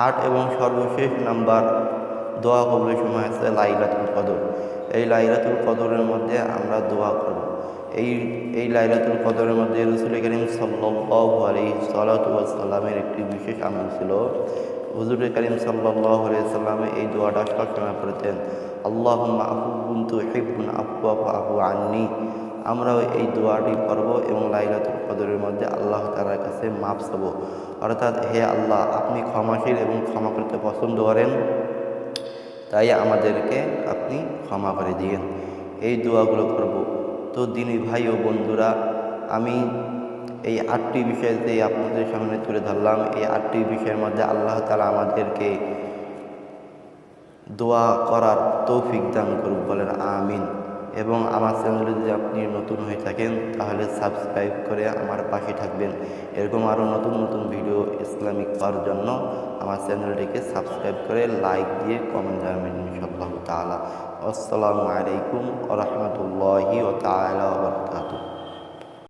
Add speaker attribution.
Speaker 1: 8 এবং সর্বশেষ নাম্বার দোয়া কবুলের সময় আছে লাইলাতুল কদর। এই লাইলাতুল কদরের মধ্যে আমরা দোয়া করব। এই লাইলাতুল কদরের মধ্যে রাসূল করিম সাল্লাল্লাহু আলাইহি সাল্লামের একটি বিশেষ আমল ছিল। হুজুর করিম সাল্লাল্লাহু আলাইহি ওয়াসাল্লাম এই দোয়াটা সবসময় করতেন, আল্লাহুম্মা আফুউন তুহিব্বুল আফওয়া ফাআফু আন্নী। আমরাও এই দোয়াটি করব এবং লাইলাতুল কদরের মধ্যে আল্লাহ তাআলার কাছে মাফ চাব, অর্থাৎ হে আল্লাহ, আপনি ক্ষমাশীল এবং ক্ষমা করতে পছন্দ করেন, তাই আমাদেরকে আপনি ক্ষমা করে দিয়েন। এই দোয়াগুলো করব। তো দিনী ভাই ও বন্ধুরা, আমি এই 8টি বিষয়তে আপনাদের সামনে তুলে ধরলাম। এই 8টি বিষয়ের মধ্যে আল্লাহ তাআলা আমাদেরকে দোয়া করার তৌফিক দান করুক, বলেন আমিন। এবং আমার চ্যানেলে যদি আপনি নতুন হয়ে থাকেন তাহলে সাবস্ক্রাইব করে আমার পাশে থাকবেন। এরকম আরও নতুন নতুন ভিডিও ইসলামিক পাওয়ার জন্য আমার চ্যানেলটিকে সাবস্ক্রাইব করে লাইক দিয়ে কমেন্ট জানাবেন ইনশাআল্লাহ তাআলা। আসসালামু আলাইকুম ওয়া রাহমাতুল্লাহি ওয়া তাআলা।